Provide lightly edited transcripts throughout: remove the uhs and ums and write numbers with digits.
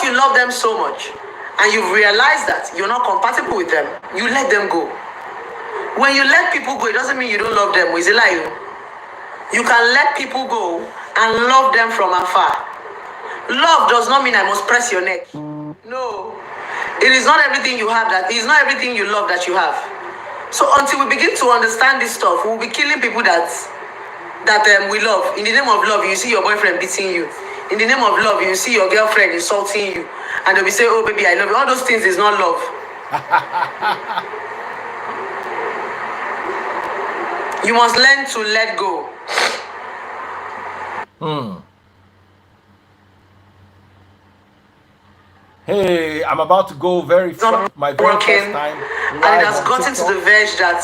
Because you love them so much and you've realized that you're not compatible with them, you let them go. When you let people go, it doesn't mean you don't love them. Is it like you can let people go and love them from afar. Love does not mean I must press your neck. No. It is not everything you have that is not everything you love that you have. So until we begin to understand this stuff, we'll be killing people that we love. In the name of love, you see your boyfriend beating you. In the name of love, you see your girlfriend insulting you. And they'll be saying, oh baby, I love you. All those things is not love. You must learn to let go. Hey, I'm about to go my very first time. And it has gotten to the verge that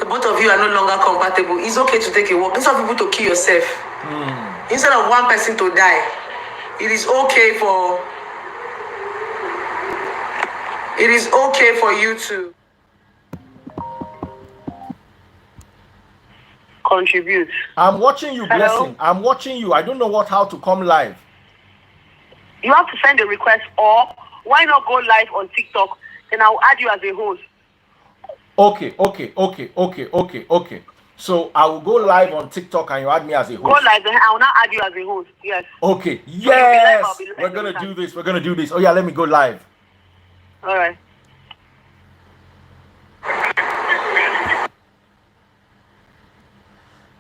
the both of you are no longer compatible. It's okay to take a walk. Instead of people to kill yourself. Instead of one person to die, it is okay for you to contribute. I'm watching you, Blessing. I'm watching you. I don't know how to come live. You have to send a request, or why not go live on TikTok? Then I'll add you as a host. Okay. So I will go live on TikTok and you add me as a host. Go live and I will not add you as a host. Yes. Okay. Yes. We're gonna do this. Oh yeah, let me go live. All right.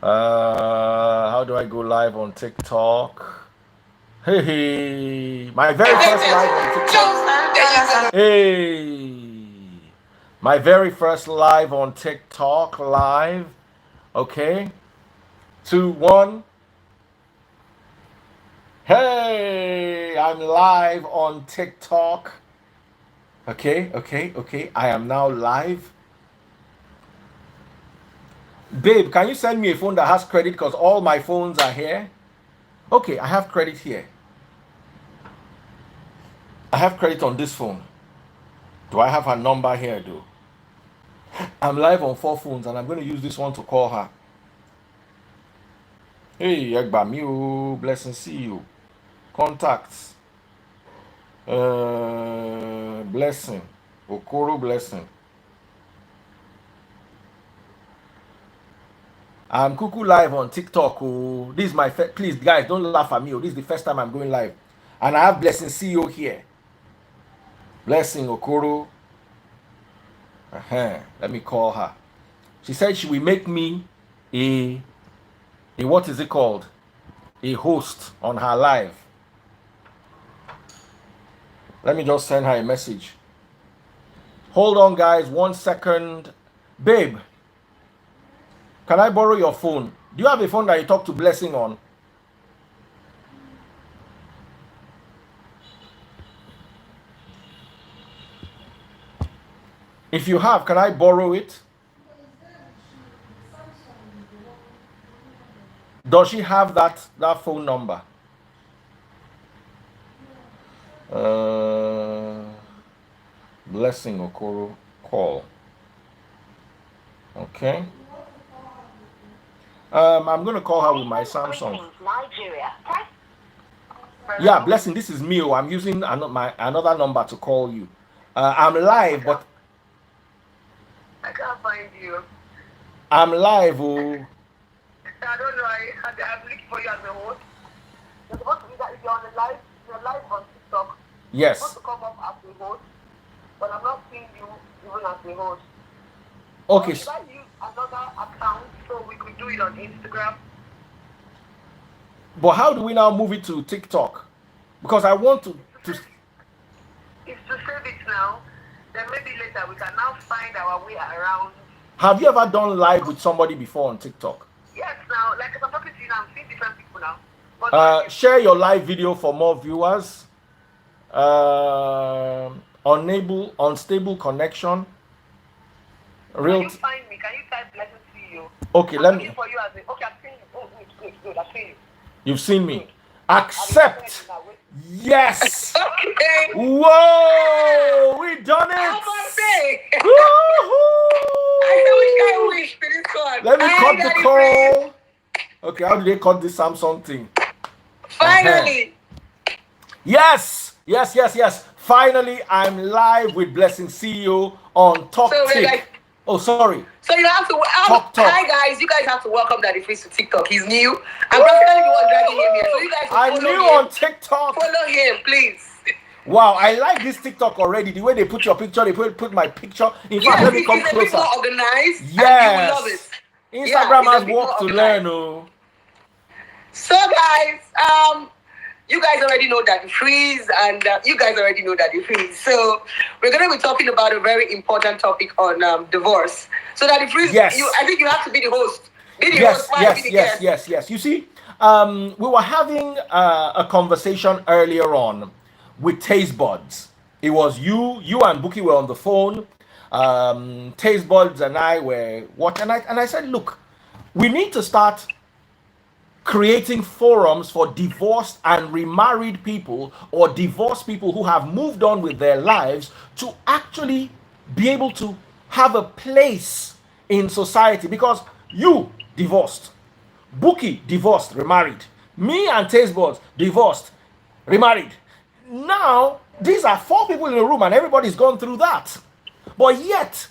How do I go live on TikTok? Hey, my very first live on TikTok. Hey, my very first live on TikTok live. Okay, 2, 1. Hey, I'm live on TikTok. Okay. I am now live. Babe, can you send me a phone that has credit? Because all my phones are here. Okay, I have credit here. I have credit on this phone. Do I have her number here, though? I'm live on 4 phones, and I'm going to use this one to call her. Hey, Egbamiu, blessing, see you. Contacts. Blessing. Okoro, blessing. I'm Kuku live on TikTok. Oh, this is my please, guys, don't laugh at me. Oh, this is the first time I'm going live, and I have Blessing CEO here. Blessing Okoro. Let me call her. She said she will make me a what is it called? A host on her live. Let me just send her a message. Hold on, guys, 1 second. Babe, can I borrow your phone? Do you have a phone that you talk to Blessing on? If you have, can I borrow it? Does she have that phone number? Blessing Okoro, call. Okay. I'm going to call her with my Samsung. Yeah, Blessing, this is me. I'm using another number to call you. I'm live, but I can't find you. I'm live. Oh. I don't know. I'm looking for you as a host. You're supposed to be that if you're on the live, you're live on TikTok. Yes. You're supposed to come up as a host, but I'm not seeing you even as a host. Okay. Should I use another account so we could do it on Instagram? But how do we now move it to TikTok? Because I want to It's to save it now. Then maybe later we can now find our way around. Have you ever done live with somebody before on TikTok? Yes, now, like if I'm talking to you now, I'm seeing different people now. But share your live video for more viewers. Unstable connection. Can you find me? Can you type Blessing CEO? Okay, I'm looking for you as a. Okay, I've seen you. Oh, good. I've seen you. You've seen me. Good. Accept. Yes. Okay. Whoa, we done it. How about say? I wish for this one. Let me cut the call. Okay, how do they cut this Samsung thing? Finally. Yes. Yes. Finally, I'm live with Blessing CEO on Talk So we're Tick. like, Oh, sorry. so you have to. Talk. Hi guys, you guys have to welcome Daddy Freeze to TikTok. He's new. I'm practically the one dragging him here. So you guys will I'm follow new him. on TikTok. Follow him, please. Wow, I like this TikTok already. The way they put your picture, they put my picture. In fact, let me come It's a bit closer. more organized. And you will love it. Yes. Instagram it's a has bit work more to organized. learn. Oh. So guys, you guys already know Daddy Freeze, and you guys already know Daddy Freeze. So we're going to be talking about a very important topic on divorce. So Daddy Freeze, Yes. I think you have to be the host. Be the host. Why be the guest? Yes. You see, we were having a conversation earlier on with Taste Buds. It was you and Buki were on the phone. Taste Buds and I were watching, and I said, look, we need to start creating forums for divorced and remarried people or divorced people who have moved on with their lives to actually be able to have a place in society. Because you divorced, Buki divorced, remarried, me and Taste Buds divorced, remarried. Now these are 4 people in a room and everybody's gone through that, but yet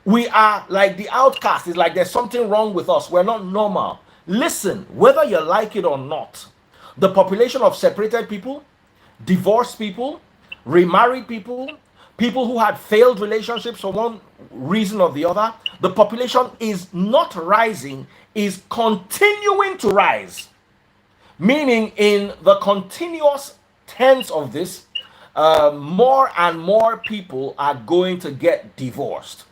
we are like the outcast. It's like there's something wrong with us. We're not normal. Listen, whether you like it or not, the population of separated people, divorced people, remarried people, people who had failed relationships for one reason or the other, the population is not rising, is continuing to rise. Meaning, in the continuous tense of this, more and more people are going to get divorced.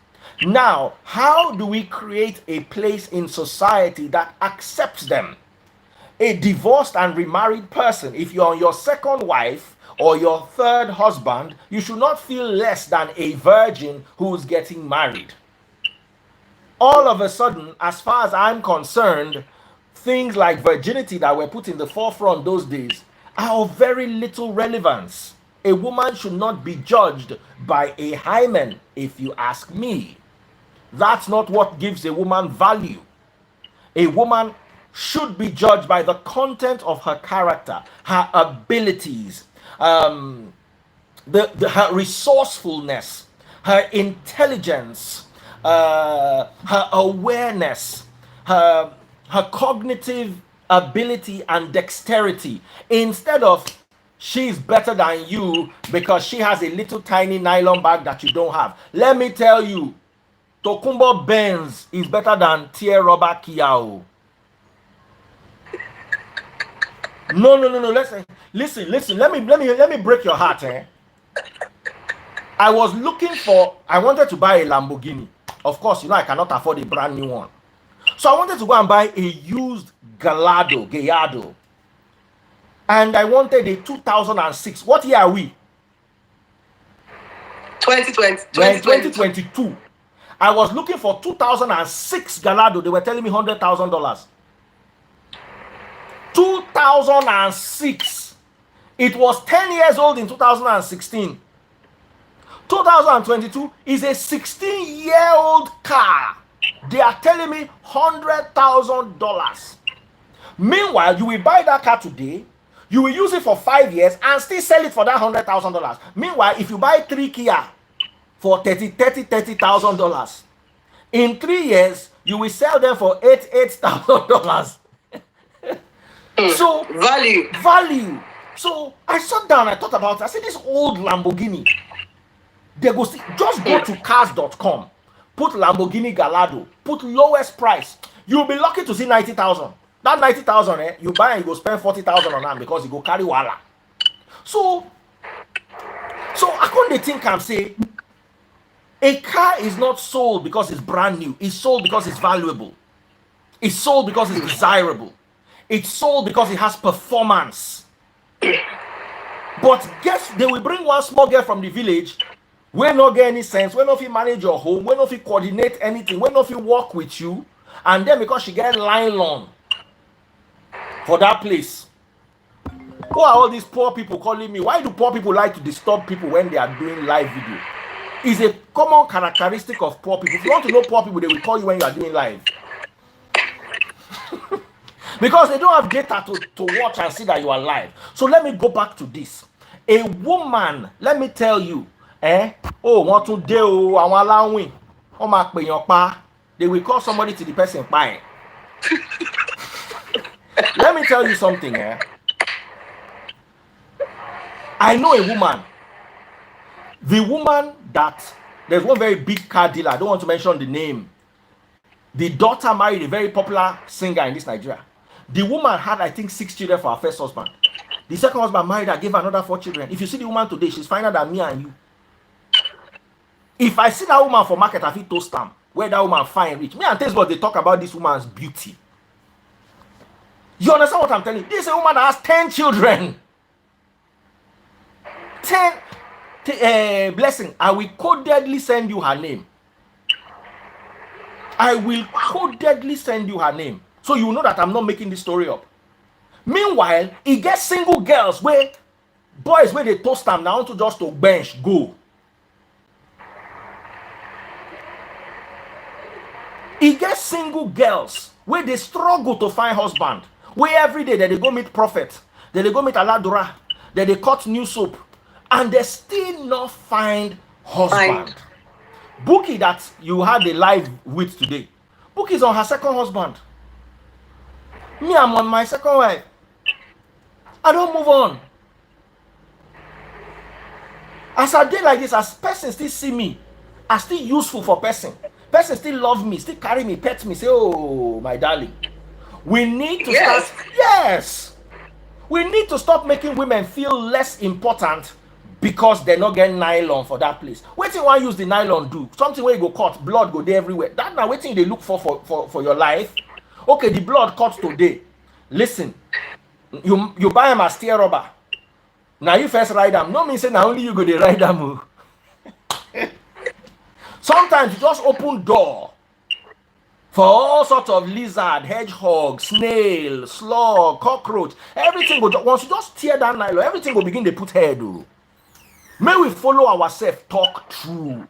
Now, how do we create a place in society that accepts them? A divorced and remarried person, if you're on your second wife or your third husband, you should not feel less than a virgin who's getting married. All of a sudden, as far as I'm concerned, things like virginity that were put in the forefront those days are of very little relevance. A woman should not be judged by a hymen, if you ask me. That's not what gives a woman value. A woman should be judged by the content of her character, her abilities, her resourcefulness, her intelligence, her awareness, her cognitive ability and dexterity, instead of she's better than you because she has a little tiny nylon bag that you don't have. Let me tell you, Tokumbo Benz is better than Tier Rubber Kiao. No. Listen. Let me break your heart. I wanted to buy a Lamborghini. Of course, I cannot afford a brand new one. So I wanted to go and buy a used Gallardo. And I wanted a 2006. What year are we? 2020. 2022. I was looking for 2006 Gallardo. They were telling me $100,000. 2006. It was 10 years old in 2016. 2022 is a 16-year-old car. They are telling me $100,000. Meanwhile, you will buy that car today, you will use it for 5 years and still sell it for that $100,000. Meanwhile, if you buy 3 Kia for $30,000, in 3 years, you will sell them for $8,000. So value. So I sat down, I thought about it. I said, this old Lamborghini, they go see, just go to cars.com, put Lamborghini Gallardo, put lowest price. You'll be lucky to see 90,000. That 90,000, you buy and you go spend 40,000 on them because you go carry wala. So I couldn't think and say, a car is not sold because it's brand new. It's sold because it's valuable. It's sold because it's desirable. It's sold because it has performance. But guess they will bring one small girl from the village, will not get any sense, will not fit manage your home, will not fit coordinate anything, will not fit work with you, and then because she get line loan for that place. Who are all these poor people calling me? Why do poor people like to disturb people when they are doing live video? It's a common characteristic of poor people. If you want to know poor people, they will call you when you are doing live. Because they don't have data to watch and see that you are live. So let me go back to this. A woman, let me tell you, oh, wọ́n tún dé o, àwọn aláwìn, wọ́n máa pèèyàn pa. They will call somebody to the person pa. Let me tell you something, I know a woman. The woman that, there's one very big car dealer, I don't want to mention the name. The daughter married a very popular singer in this Nigeria. The woman had, I think, 6 children for her first husband. The second husband married her, gave her another 4 children. If you see the woman today, she's finer than me and you. If I see that woman for market, I feel toast them. Where that woman fine, rich. Me and Taste they talk about this woman's beauty. You understand what I'm telling you? This is a woman that has 10 children. 10. Blessing. I will codedly send you her name. I will codedly send you her name. So you know that I'm not making this story up. Meanwhile, he gets single girls where boys where they toast them now to just to bench go. He gets single girls where they struggle to find husband. Where every day that they go meet prophet, that they go meet Aladura, that they cut new soap, and they still not find husband. Bookie that you had a live with today, Bookie's on her second husband. Me, I'm on my second wife. I don't move on. As I did like this, as person still see me, I still useful for person. Person still love me, still carry me, pet me, say, oh, my darling. We need to start. Yes. We need to stop making women feel less important because they're not getting nylon for that place. What you want to use the nylon do? Something where you go cut, blood go there everywhere. That's not what they look for your life. Okay, the blood cut today. Listen, you buy them as steer rubber. Now you first ride them. No mean say now only you go to ride them. Sometimes you just open door for all sorts of lizard, hedgehog, snail, slug, cockroach. Everything will once you just tear that nylon, everything will begin to put head. May we follow ourselves, talk true.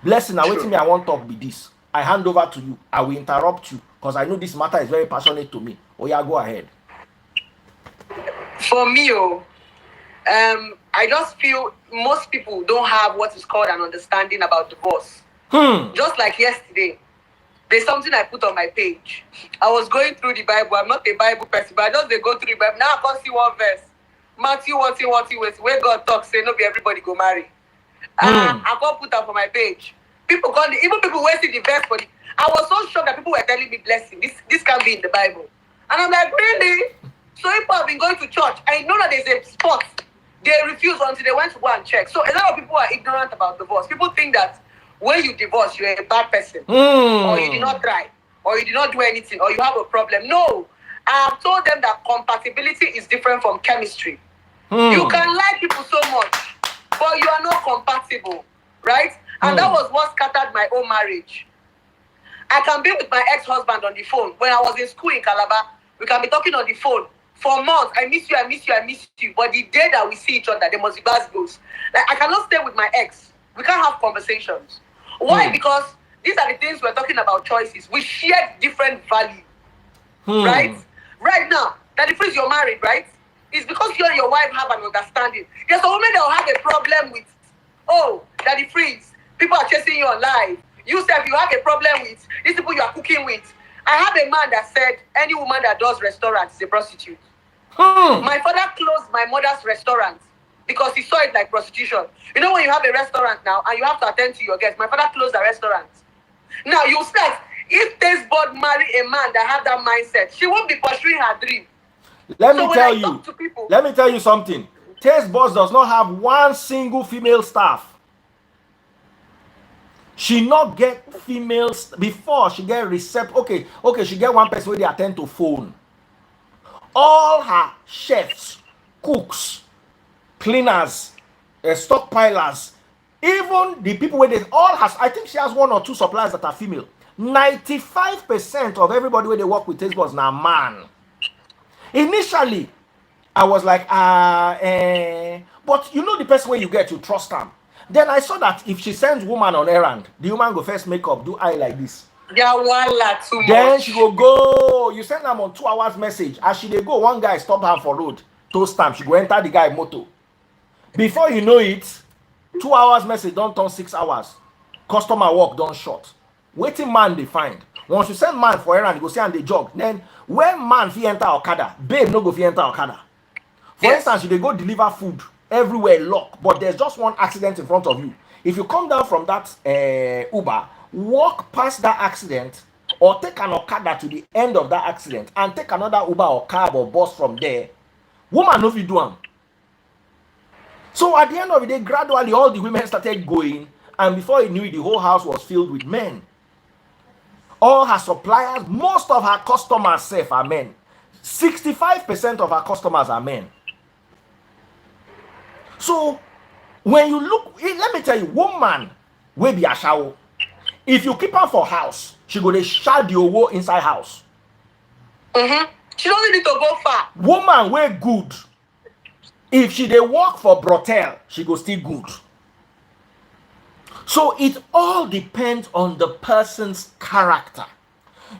Blessing, now waiting me, I want to talk with this. I hand over to you. I will interrupt you because I know this matter is very passionate to me. Oh yeah, go ahead. For me, I just feel most people don't have what is called an understanding about divorce. Just like yesterday, there's something I put on my page. I was going through the Bible. I'm not a Bible person, but I just go through the Bible. Now I can't see one verse. Matthew, where God talks, say, no be everybody go marry. I can't put that for my page. People can't, even people who see the verse for the. I was so shocked that people were telling me blessing. This can't be in the Bible. And I'm like, really? So people have been going to church. I know that there's a spot. They refuse until they went to go and check. So a lot of people are ignorant about divorce. People think that when you divorce, you're a bad person. Or you did not try. Or you did not do anything. Or you have a problem. No. I have told them that compatibility is different from chemistry. You can like people so much, but you are not compatible. Right? And that was what scattered my own marriage. I can be with my ex-husband on the phone. When I was in school in Calabar, we can be talking on the phone for months. I miss you, I miss you, I miss you. But the day that we see each other, there must be bad goes. Like, I cannot stay with my ex. We can't have conversations. Why? Because these are the things we're talking about, choices. We share different value. Right? Right now, that if you're married, right? It's because you and your wife have an understanding. There's a woman that will have a problem with, Daddy Freeze, people are chasing you online. You said you have a problem with these people you are cooking with. I have a man that said any woman that does restaurants is a prostitute. My father closed my mother's restaurant because he saw it like prostitution. You know when you have a restaurant now and you have to attend to your guests, my father closed the restaurant. Now you said if Taste Bud marry a man that have that mindset, she won't be pursuing her dream. Let me tell you something. Taste Bud does not have one single female staff. She not get females before she get recept. Okay, she get one person where they attend to phone. All her chefs, cooks, cleaners, stockpilers, even the people where they all has. I think she has 1 or 2 suppliers that are female. 95% of everybody where they work with Taste Buds now man. Initially, I was like, but you know the person where you get to trust them. Then I saw that if she sends woman on errand, the woman go first make up, do eye like this. Then she go. You send them on 2 hours message. As she they go, one guy stop her for road, toast time. She go enter the guy motor. Before you know it, 2 hours message don't turn 6 hours. Customer work don't short. Waiting man they find. Once you send man for errand, you go see and they jog. Then when man fi enter Okada, babe no go fi enter Okada. For instance, you dey go deliver food everywhere lock, but there's just one accident in front of you. If you come down from that Uber, walk past that accident, or take an Okada to the end of that accident and take another Uber or cab or bus from there, woman no fit do am. So at the end of the day, gradually all the women started going, and before you knew it, the whole house was filled with men. All her suppliers, most of her customers safe are men. 65% of her customers are men. So when you look, let me tell you, woman will be a shower. If you keep her for house, she go to shout the owo inside house. She don't need to go far. Woman way good. If she dey work for brothel, she go still good. So it all depends on the person's character.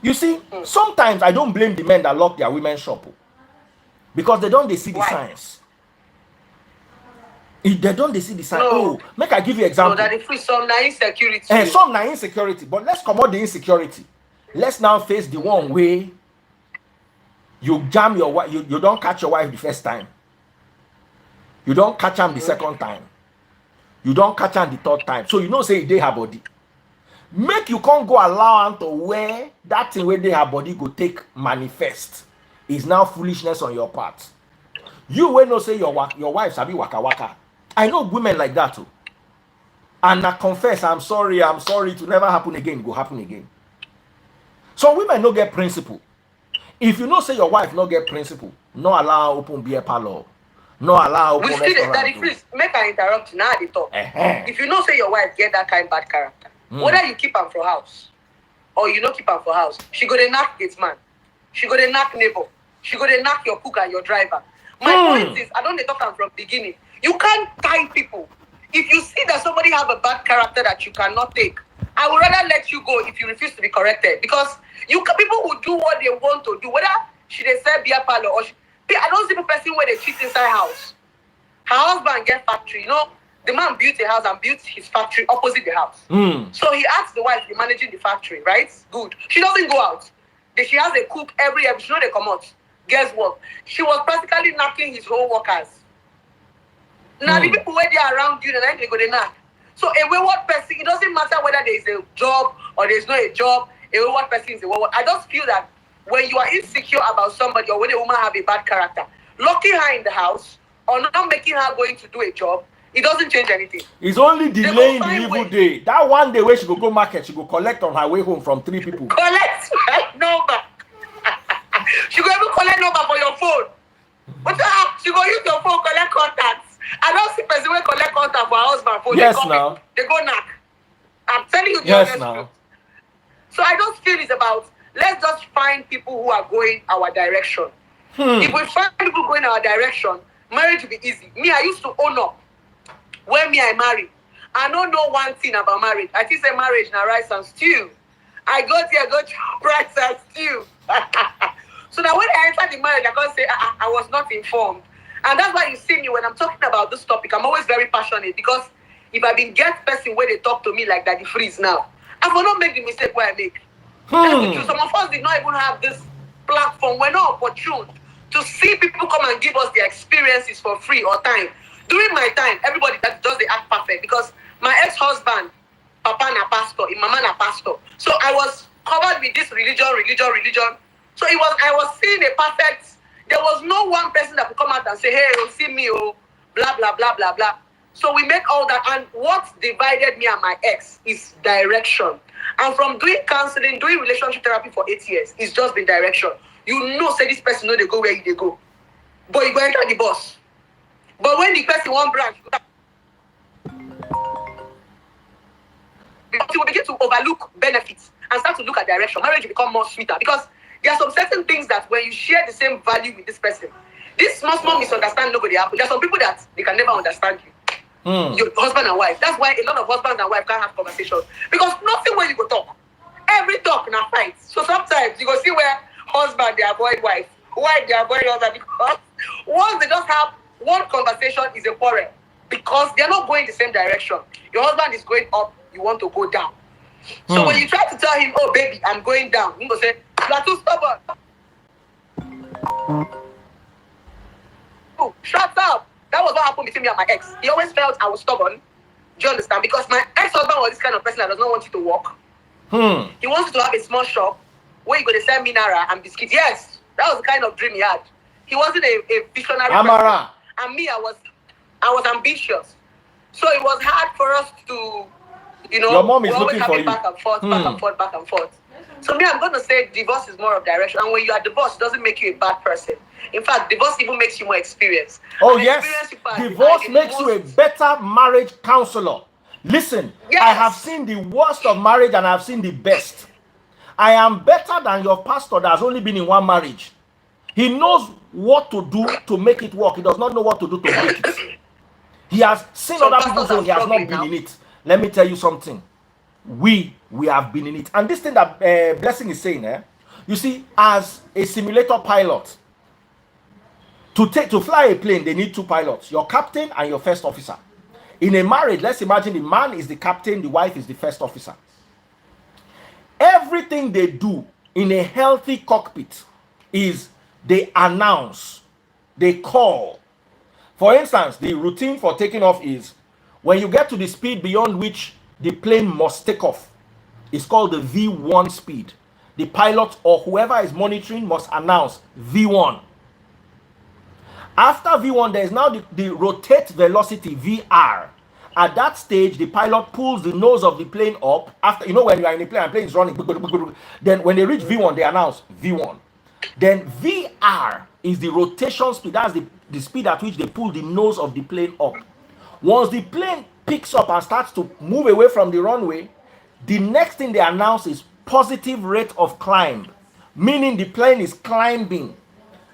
You see, sometimes I don't blame the men that lock their women shop, because they don't see the signs. If they don't see the signs, oh, make I give you example. No, that if some na insecurity. Some na insecurity, but let's come out the insecurity. Let's now face the one way you jam your wife, you don't catch your wife the first time. You don't catch him the second time. You don't catch him the third time. So you know say they her body. Make you can't go allow him to wear that thing where they her body go take manifest. Is now foolishness on your part. You will not say your wife sabi waka waka. I know women like that too. And I confess, I'm sorry to never happen again. It go happen again. Some women no get principle. If you know say your wife no get principle, no allow open beer parlor. No allow open restaurant. Daddy, please make I interrupt you now at the top. If you know say your wife get that kind of bad character, whether you keep her for house or you don't keep her for house, she go to knock gate man, she go to knock neighbor, she go to knock your cook and your driver. My point is, I don't talk am from beginning. You can't tie people. If you see that somebody have a bad character that you cannot take, I would rather let you go if you refuse to be corrected, because people who do what they want to do, whether she dey sell beer parlor or I don't see a person where they cheat inside house. Her husband get factory, you know, the man built a house and built his factory opposite the house. So he asked the wife to be managing the factory, right? Good. She doesn't go out. She has a cook every episode. She know they come out. Guess what? She was practically knocking his whole workers. Now the people where they are around you, they go to knock. So a wayward person, it doesn't matter whether there is a job or there is not a job. A wayward person is a wayward. I just feel that when you are insecure about somebody or when a woman have a bad character, locking her in the house or not making her going to do a job, it doesn't change anything. It's only delaying the evil day. That one day where she go market, she go collect on her way home from 3 people. Collect my number. She go even collect number for your phone. What the hell? She go use your phone, collect contacts. I don't see person will collect contact for her husband phone. Yes, now. They go knock. I'm telling you the honest truth. So I just feel it's about, let's just find people who are going our direction. If we find people going our direction, marriage will be easy. Me, I used to own up. When I married, I don't know one thing about marriage. I think say marriage now rice and stew. I go rice and stew. So now when I entered the marriage, I can't say I was not informed. And that's why you see me when I'm talking about this topic, I'm always very passionate, because if I been get person where they talk to me like Daddy Freeze now, I will not make the mistake where I make. Some of us did not even have this platform. We're not opportune to see people come and give us their experiences for free or time. During my time, everybody that does the act perfect, because my ex-husband, Papa na pastor, Mama na pastor. So I was covered with this religion. So I was seeing a perfect. There was no one person that could come out and say, hey, oh, see me, oh, blah, blah, blah, blah, blah. So we made all that. And what divided me and my ex is direction. And from doing counseling, doing relationship therapy for 8 years, it's just been direction. You know, say this person know they go where you they go. But you go enter the bus. But when the person one branch, you will begin to overlook benefits and start to look at direction. Marriage will become more sweeter, because there are some certain things that when you share the same value with this person, this small misunderstanding nobody happen. There are some people that they can never understand you. Your husband and wife. That's why a lot of husbands and wives can't have conversations, because nothing where you go talk. Every talk in a fight. So sometimes you go see where husband they avoid wife they avoid husband, because once they just have one conversation is a quarrel. because they're not going the same direction. Your husband is going up, you want to go down. So when you try to tell him, oh baby, I'm going down, he will say, you are too stubborn. Oh, shut up. That was what happened between me and my ex. He always felt I was stubborn. Do you understand? Because my ex-husband was this kind of person that does not want you to walk. He wants you to have a small shop where you're going to sell mineral and biscuits. Yes, that was the kind of dream he had. He wasn't a visionary person. And me, I was ambitious. So it was hard for us to, your mom is looking for you. Back and forth, back and forth, back and forth. So me, I'm going to say divorce is more of direction. And when you are divorced, it doesn't make you a bad person. In fact, divorce even makes you more experienced. Oh, yes. Divorce makes you a better marriage counselor. Listen, yes. I have seen the worst of marriage and I have seen the best. I am better than your pastor that has only been in one marriage. He knows what to do to make it work. He does not know what to do to break it. He has seen other people, so he has not been in it. Let me tell you something. We have been in it. And this thing that Blessing is saying, you see, as a simulator pilot, to fly a plane, they need two pilots, your captain and your first officer. In a marriage, let's imagine the man is the captain, the wife is the first officer. Everything they do in a healthy cockpit is they announce, they call. For instance, the routine for taking off is when you get to the speed beyond which the plane must take off. It's called the V1 speed. The pilot or whoever is monitoring must announce V1. After V1, there is now the rotate velocity, VR. At that stage, the pilot pulls the nose of the plane up. After, when you are in a plane and plane is running, then when they reach V1, they announce V1. Then VR is the rotation speed. That's the speed at which they pull the nose of the plane up. Once the plane picks up and starts to move away from the runway, the next thing they announce is positive rate of climb, meaning the plane is climbing.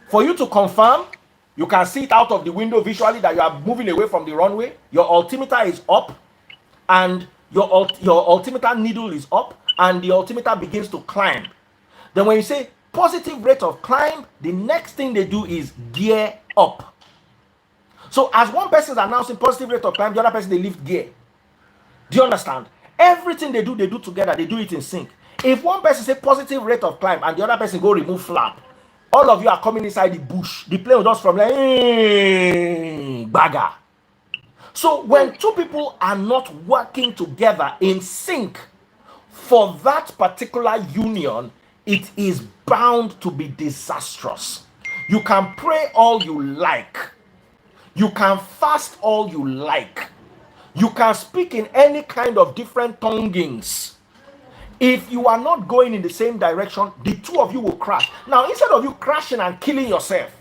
For you to confirm, you can see it out of the window visually that you are moving away from the runway. Your altimeter is up, and your altimeter needle is up, and the altimeter begins to climb. Then when you say positive rate of climb, the next thing they do is gear up. So as one person is announcing positive rate of climb, the other person, they lift gear. Do you understand? Everything they do together, they do it in sync. If one person say positive rate of climb and the other person go remove flap, all of you are coming inside the bush. The plane will just from like, bagger. So when two people are not working together in sync for that particular union, it is bound to be disastrous. You can pray all you like. You can fast all you like. You can speak in any kind of different tonguings. If you are not going in the same direction, the two of you will crash. Now, instead of you crashing and killing yourself,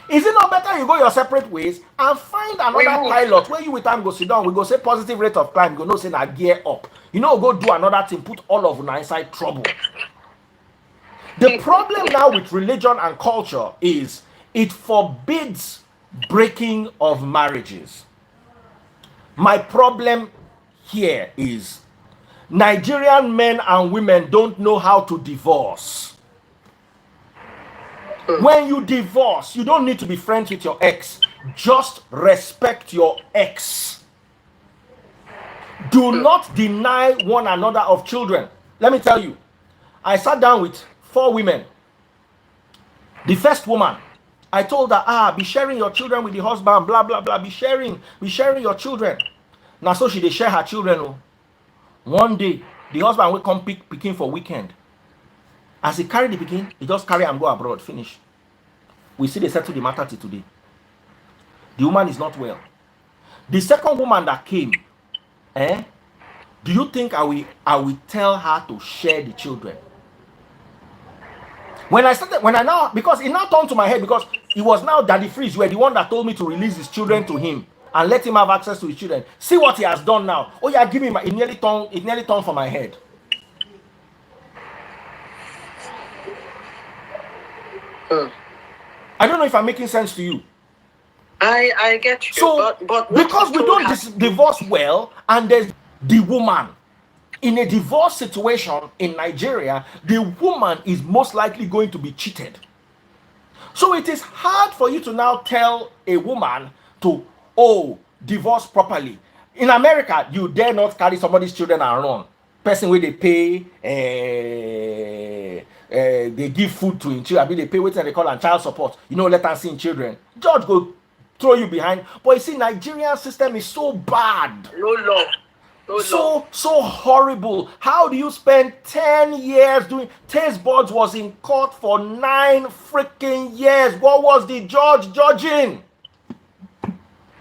is it not better you go your separate ways and find another pilot where you with time go sit down, we go say positive rate of climb, go no say na gear up. Go do another thing, put all of you inside trouble. The problem now with religion and culture is it forbids breaking of marriages. My problem here is Nigerian men and women don't know how to divorce. When you divorce, you don't need to be friends with your ex. Just respect your ex. Do not deny one another of children. Let me tell you, I sat down with 4 women. The first woman, I told her, be sharing your children with the husband, blah, blah, blah, be sharing your children. Now, so she, they share her children. One day, the husband will come pick pikin for weekend. As he carry the pikin, he just carry and go abroad, finish. We see they settle the matter till today. The woman is not well. The second woman that came, do you think I will tell her to share the children? Because it now turned to my head, because it was now Daddy Freeze were the one that told me to release his children to him and let him have access to his children. See what he has done now. Oh yeah, give me it nearly turned for my head. I don't know if I'm making sense to you. I get you. So, but because we don't divorce well, and there's the woman. In a divorce situation in Nigeria, the woman is most likely going to be cheated. So it is hard for you to now tell a woman to, divorce properly. In America, you dare not carry somebody's children and run. Person where they pay, they give food to in children, they pay what they call and child support. You know, let us see in children. Judge go throw you behind. But you see, Nigerian system is so bad. No love. So horrible. How do you spend 10 years doing? Taste buds was in court for 9 freaking years. What was the judge judging?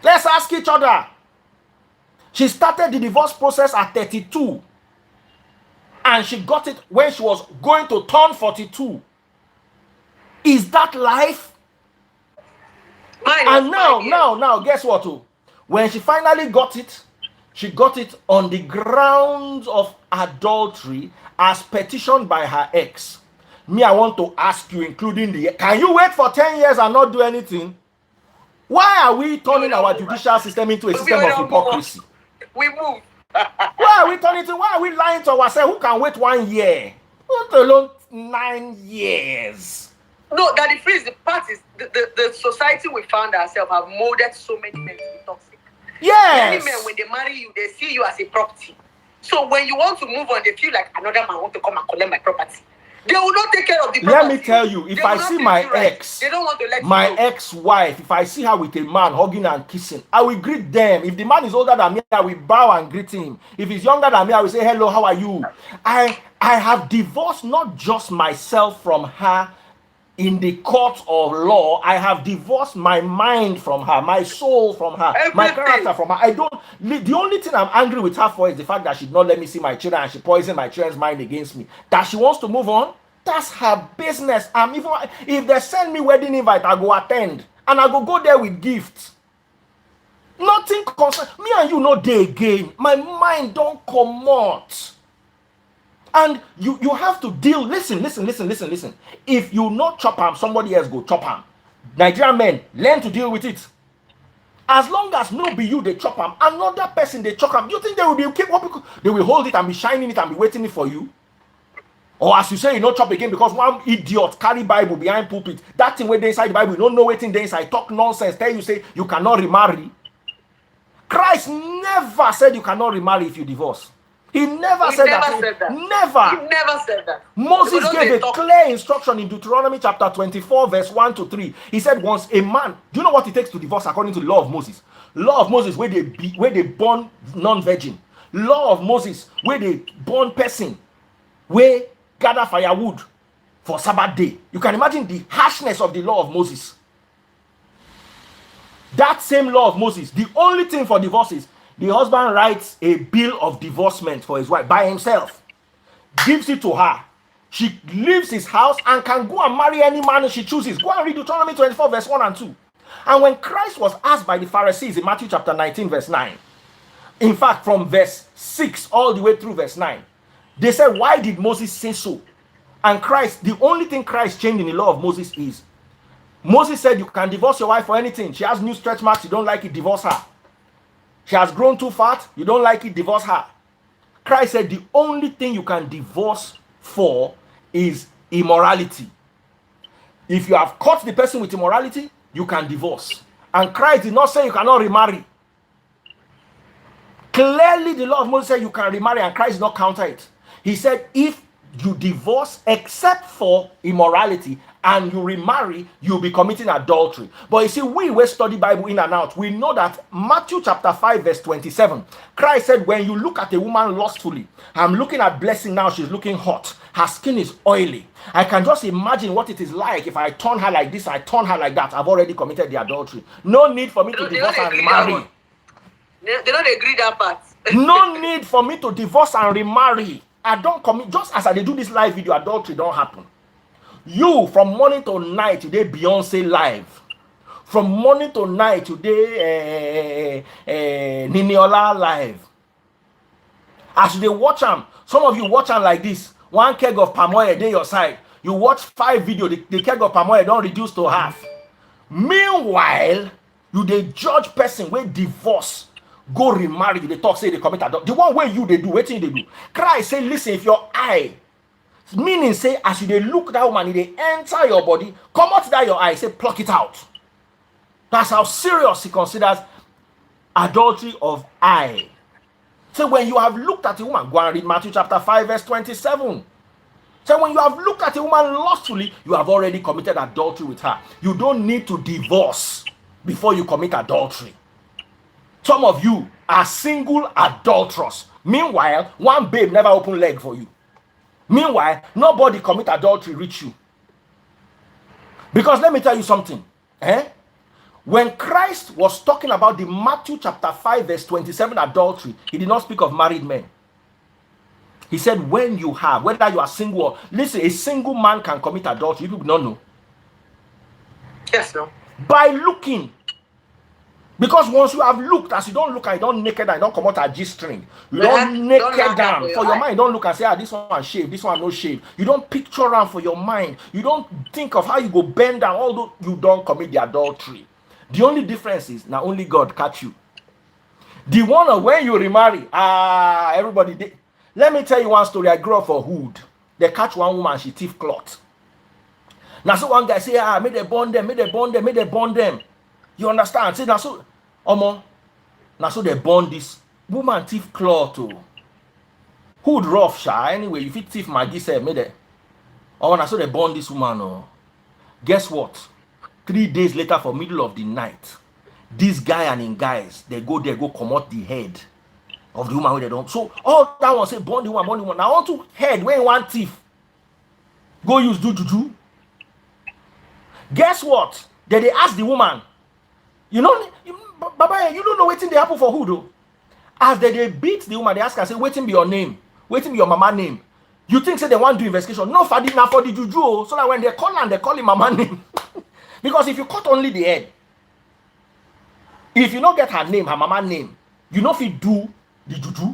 Let's ask each other. She started the divorce process at 32. And she got it when she was going to turn 42. Is that life? And now, guess what? When she finally got it, she got it on the grounds of adultery as petitioned by her ex. Me, I want to ask you, including can you wait for 10 years and not do anything? Why are we turning our judicial system into a system of hypocrisy? We move. Why are we lying to ourselves? Who can wait 1 year? Not alone 9 years. No, that the phrase, the part is the society we found ourselves have molded so many men to be toxic. Yes. Many men, when they marry you, they see you as a property. So when you want to move on, they feel like another man want to come and collect my property. They will not take care of the property. Let me tell you, if I see my ex, they don't want to let my you go. ex-wife, if I see her with a man hugging and kissing, I will greet them. If the man is older than me, I will bow and greet him. If he's younger than me, I will say, hello, how are you? I have divorced not just myself from her in the court of law. I have divorced my mind from her, my soul from her, my character from her. The only thing I'm angry with her for is the fact that she did not let me see my children and she poisoned my children's mind against me. That she wants to move on, that's her business. Even if they send me wedding invite, I go attend and I go there with gifts. Nothing concern me and you. No day again. My mind don't come out. And you have to deal. Listen. If you not chop am, somebody else go chop am. Nigerian men, learn to deal with it. As long as no be you they chop am, another person they chop am. You think they will be they will hold it and be shining it and be waiting it for you? Or as you say, you not chop again because one idiot carry Bible behind pulpit. That thing where they inside the Bible, you don't know waiting there inside, talk nonsense, tell you say you cannot remarry. Christ never said you cannot remarry if you divorce. He never said that. Never. He never said that. Moses gave a clear instruction in Deuteronomy chapter 24, verse 1 to 3. He said, once a man, do you know what it takes to divorce according to the law of Moses? Law of Moses, where they born non-virgin. Law of Moses, where they born person, where gather firewood for Sabbath day. You can imagine the harshness of the law of Moses. That same law of Moses, the only thing for divorce is the husband writes a bill of divorcement for his wife by himself, gives it to her. She leaves his house and can go and marry any man she chooses. Go and read Deuteronomy 24, verse 1 and 2. And when Christ was asked by the Pharisees in Matthew chapter 19, verse 9, in fact, from verse 6 all the way through verse 9, they said, why did Moses say so? And Christ, the only thing Christ changed in the law of Moses is, Moses said you can divorce your wife for anything. She has new stretch marks, you don't like it, divorce her. She has grown too fat, you don't like it, divorce her. Christ said the only thing you can divorce for is immorality. If you have caught the person with immorality, you can divorce. And Christ did not say you cannot remarry. Clearly the law of Moses said you can remarry, and Christ did not counter it. He said if you divorce except for immorality and you remarry, you'll be committing adultery. But you see, we study Bible in and out. We know that Matthew chapter 5 verse 27, Christ said, when you look at a woman lustfully, I'm looking at Blessing now, she's looking hot. Her skin is oily. I can just imagine what it is like if I turn her like this, I turn her like that. I've already committed the adultery. No need for me to divorce and remarry. They don't agree that part. No need for me to divorce and remarry. I don't commit, just as I do this live video, adultery don't happen. You, from morning to night, today Beyonce live. From morning to night, today Niniola live. As they watch them, some of you watch them like this. One keg of palm oil dey your side. You watch 5 videos, the keg of palm oil don't reduce to half. Meanwhile, you dey judge person wey divorce, go remarry, you dey talk say they commit adultery. The one way you they do, wetin they do. Christ say, listen, if your eye, meaning say as you dey look that woman, they enter your body, come out that your eye, say pluck it out. That's how serious he considers adultery of eye. So when you have looked at a woman, go and read Matthew chapter 5 verse 27. So when you have looked at a woman lustfully, you have already committed adultery with her. You don't need to divorce before you commit adultery. Some of you are single adulterers. Meanwhile, one babe never opened leg for you. Meanwhile, nobody commit adultery reach you. Because let me tell you something. When Christ was talking about the Matthew chapter 5 verse 27 adultery, he did not speak of married men. He said when you have, whether you are single or, listen, a single man can commit adultery. You do not know. Yes, no. By looking. Because once you have looked, as you don't look and you don't naked and you don't come out a G-string, you don't naked down for your mind. Don't look and say, this one shave, this one no shave. You don't picture around for your mind. You don't think of how you go bend down, although you don't commit the adultery. The only difference is now only God catch you. The one of when you remarry, everybody. Let me tell you one story. I grew up for hood. They catch one woman, she thief cloth. Now so one guy say, may they burn them, may they burn them, may they burn them. You understand? Say now so, now so they burn this woman thief cloth too. Hood rough sha. Anyway, if it thief Maggie say, may they. Now so they burn this woman. Oh. Guess what? 3 days later, for middle of the night, this guy and in guys, they go come out the head of the woman where they don't. So all that one say burn the woman. Now on to head when one thief go use do juju. Guess what? They ask the woman, Baba, you don't know waiting they happen for who though? As they beat the woman, they ask her, say, waiting be your name, waiting be your mama name. You think say they want to do investigation? No, for the juju, so that when they call and they call him mama name. Because if you cut only the head, if you don't get her name, her mama name, you know if you do the juju.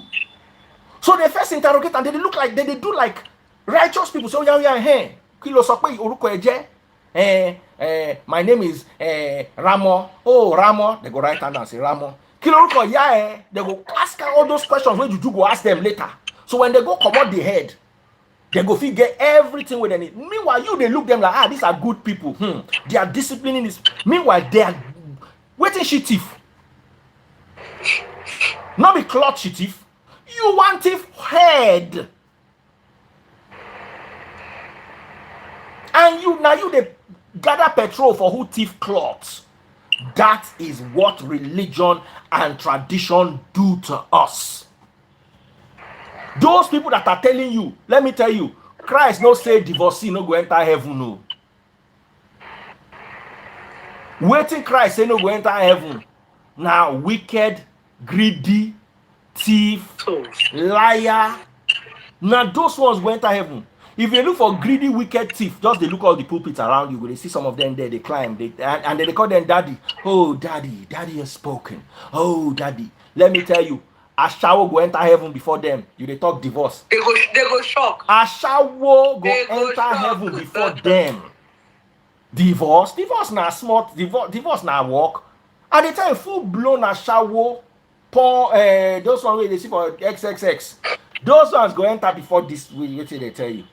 So they first interrogate and they look like they do like righteous people. So hey, kilo sokwe oruko eje. My name is Ramo. Oh, Ramo. They go right hand and say Ramo. Kilo oruko they go ask her all those questions when juju go ask them later. So when they go come out the head, they go get everything with them. Meanwhile, they look them like, these are good people. They are disciplining this. Meanwhile, they are waiting she thief. Not be cloth she thief. You want thief head. And you they gather petrol for who thief cloths. That is what religion and tradition do to us. Those people that are telling you, let me tell you, Christ no say divorcee no go enter heaven, no. Waiting Christ say no go enter heaven. Now wicked, greedy, thief, liar. Now those ones go enter heaven. If you look for greedy, wicked thief, just they look all the pulpits around you, they see some of them there, they climb, and they call them daddy. Oh, daddy has spoken. Oh, daddy. Let me tell you, Ashawo go enter heaven before them. You they talk divorce. They go shock. Ashawo go enter heaven before them. Divorce now smart. Divorce now walk. At the time, full blown Ashawo. Those ones they see for XXX. Those ones go enter before this. Wait till they tell you.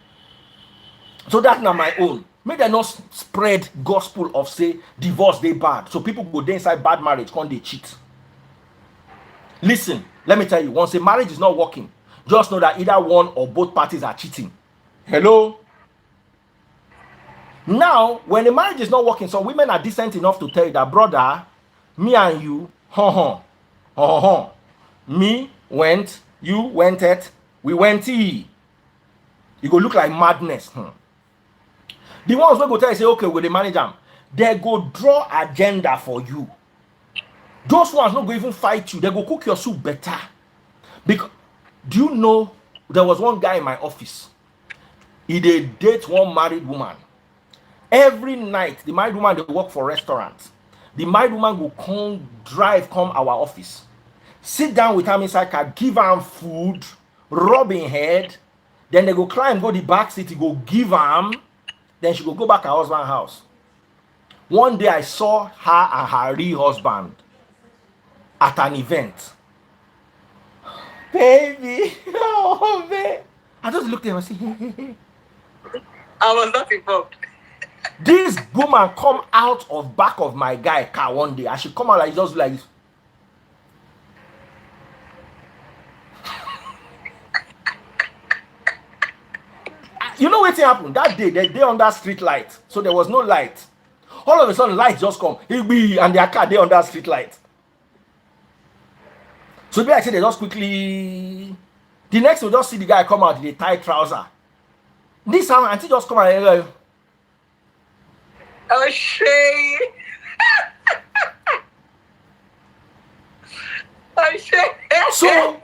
So that's not my own. May they not spread gospel of say divorce they bad. So people go there inside bad marriage, can't they cheat? Listen, let me tell you, once a marriage is not working, just know that either one or both parties are cheating. Hello? Now, when a marriage is not working, some women are decent enough to tell you that, brother, me and you, me went, you went it, we went it. You go look like madness. The ones who go tell you, say, okay, we'll manage them. They go draw agenda for you. Those ones not go even fight you. They go cook your soup better. Because do you know there was one guy in my office? He did date one married woman. Every night, the married woman they work for restaurants. The married woman will come our office, sit down with him inside car, give him food, rub him head. Then they go climb, go the back seat, he go give him. Then she go back her husband's house. One day I saw her and her real husband at an event. Baby, oh baby. I just looked at him and said, I was not involved. This woman come out of back of my guy car one day. I should come out like just like this. You know what happened? That day, they under street light. So there was no light. All of a sudden, light just come. And their car, they under street light. So I said they just quickly. The next we just see the guy come out in a tight trouser. This time, auntie just come out. Oh shit. Oh shit. So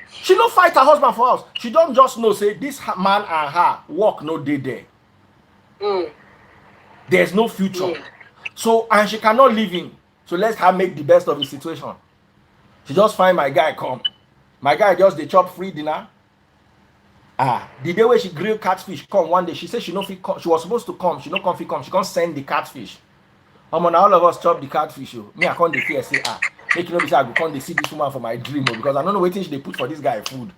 she don't fight her husband for us. She don't just know, say, this man and her work no day there. There's no future. So, and she cannot live in. So let's her make the best of the situation. She just find my guy come. My guy just they chop free dinner. The day where she grill catfish come one day, she said she no fit come. She was supposed to come. She no come fit come. She can't send the catfish. Now all of us chop the catfish. Me, I can't fear say make you know this I go come they see this woman for my dream because I don't know what thing they put for this guy food.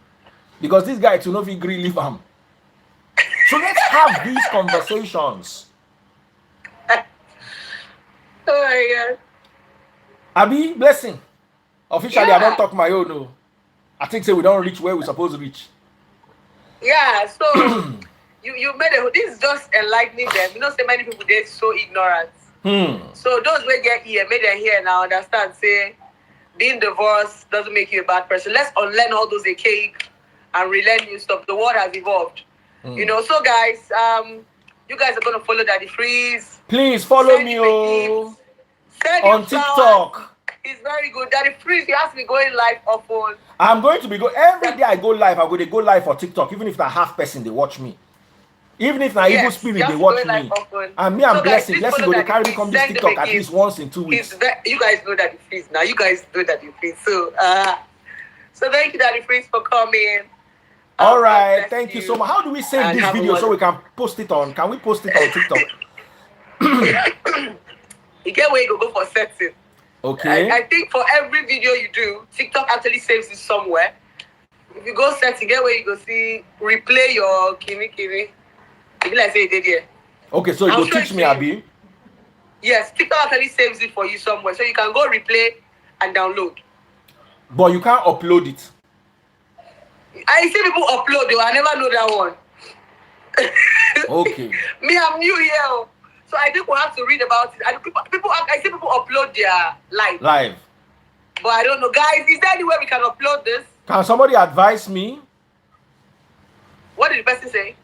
Because this guy to no fit grill leave him. So let's have these conversations. Oh my God. Abi, blessing. Officially, I don't talk my own. No. I think say we don't reach where we're supposed to reach. Yeah, so you made this is just enlightening them. You know, so many people they're so ignorant. So those who get here, made them here now understand. Say, being divorced doesn't make you a bad person. Let's unlearn all those archaic and relearn new stuff. The world has evolved. You know, so guys, you guys are gonna follow Daddy Freeze. Please follow me on TikTok. It's very good. Daddy Freeze, you have to be going live often. I'm going to be go every day. I go live. I'm going to go live for TikTok. Even if not half person, they watch me. Even if not evil spirit, they watch me. And me, I'm so blessing. Blessing go to carry me come this TikTok at least once in 2 weeks. You guys know Daddy Freeze now. You guys know Daddy Freeze. So, so thank you, Daddy Freeze, for coming. All right, thank you so much. How do we save this video so we can post it on? Can we post it on TikTok? You get where you go for setting. Okay. I think for every video you do, TikTok actually saves it somewhere. If you go setting, get where you go see replay your kini. If like say you did here. Okay, so you go teach me, Abi. Yes, TikTok actually saves it for you somewhere, so you can go replay and download. But you can't upload it. I see people upload though. I never know that one. Okay. Me, I'm new here. So I think we'll have to read about it. I see people upload their live. But I don't know. Guys, is there any way we can upload this? Can somebody advise me? What did the person say?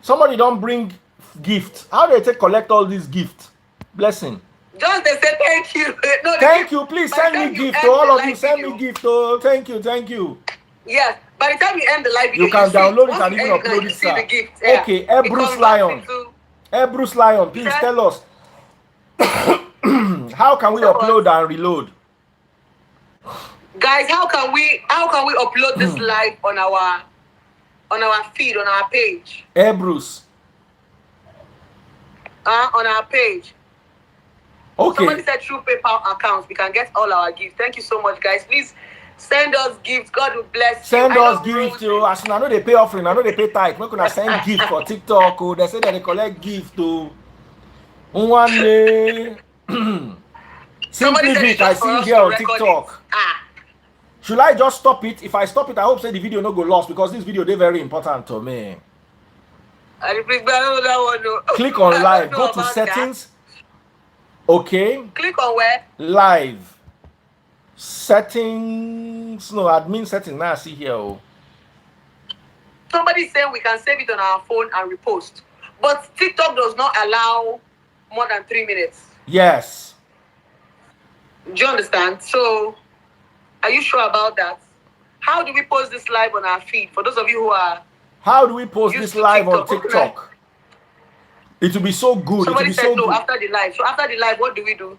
Somebody don't bring gift. How do they collect all these gifts? Blessing. Just they say thank you. No, thank you. Please send me gift. To all of you, send me gift. Oh, thank you. Yes. By the time you end the live video, you can download it and even upload it, sir. Okay, Bruce Lion. Bruce Lion, please tell us how can we upload and reload? Guys, how can we upload this live on our feed, on our page? Bruce. On our page. Okay. Somebody said through PayPal accounts we can get all our gifts. Thank you so much, guys. Please send us gifts. God will bless you. Send us gifts too. As soon as I know they pay offering, I know they pay tithe. We're gonna send gift for TikTok. Oh, they say that they collect gift to one day. Simply Vic, I see here on TikTok. Should I just stop it? If I stop it, I hope say the video no go lost because this video they very important to me. Click on live. Go to settings. Okay. Click on where? Live. Settings. No, admin settings. Now I see here. Oh. Somebody said we can save it on our phone and repost. But TikTok does not allow more than 3 minutes. Yes. Do you understand? So, are you sure about that? How do we post this live on our feed? For those of you who are... How do we post this live on TikTok? It will be so good. Somebody said no after the live. So after the live, what do we do?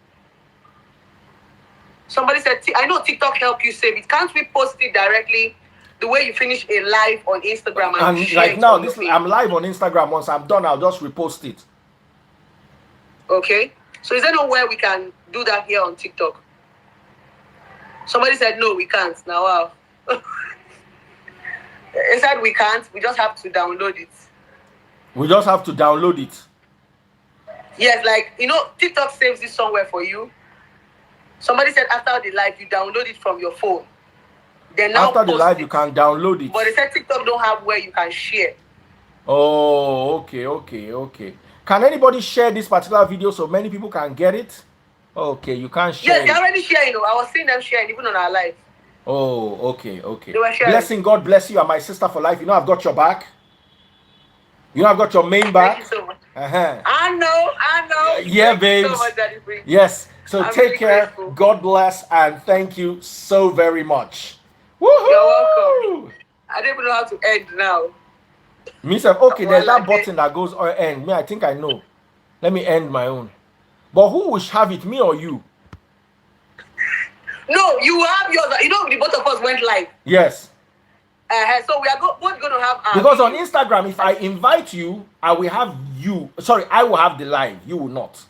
Somebody said, I know TikTok help you save it. Can't we post it directly the way you finish a live on Instagram? And like now, I'm live on Instagram. Once I'm done, I'll just repost it. Okay. So is there no way we can do that here on TikTok? Somebody said, no, we can't. Now, wow. They said we can't. We just have to download it. We just have to download it. Yes, like, you know, TikTok saves it somewhere for you. Somebody said after the live, you download it from your phone. Then now after the live, you can download it. But they said TikTok don't have where you can share. Oh, okay. Can anybody share this particular video so many people can get it? Okay, you can't share Yes, they're it. already sharing. I was seeing them sharing even on our live. Oh, okay. They were sharing. Blessing, God bless you and my sister for life. You know I've got your back. You know I've got your main back. Thank you so much. Uh-huh. I know. Yeah, Thank babes. you so much, Daddy Bree. Yes. So I'm take really care. grateful. God bless and thank you so very much. Woohoo! You're welcome. I don't even know how to end now. Me say, okay, there's that button that goes on end. Me, I think I know. Let me end my own. But who will have it, me or you? No, you have yours. You know, the both of us went live. Yes. So we are both going to have our because video. on Instagram, if I invite you, I will have you. Sorry, I will have the live. You will not.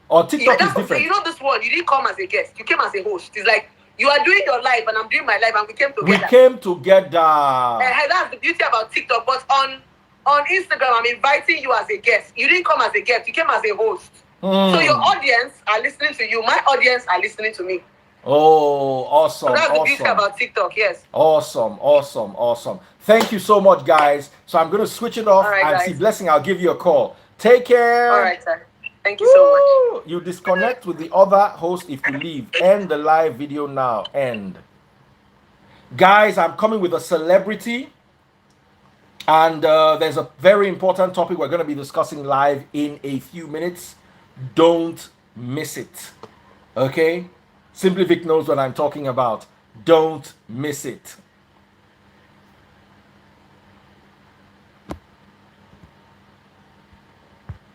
Or TikTok is different. You know this one, you didn't come as a guest. You came as a host. It's like you are doing your live and I'm doing my live and we came together. That's the beauty about TikTok. But on Instagram, I'm inviting you as a guest. You didn't come as a guest. You came as a host. So your audience are listening to you. My audience are listening to me. Oh, awesome. So that's the beauty about TikTok, yes. Awesome. Thank you so much, guys. So I'm going to switch it off and see Blessing. I'll give you a call. Take care. All right, sir. Thank you so much. You disconnect with the other host if you leave. End the live video now. End. Guys, I'm coming with a celebrity. And there's a very important topic we're going to be discussing live in a few minutes. Don't miss it. Okay? Simply Vic knows what I'm talking about. Don't miss it.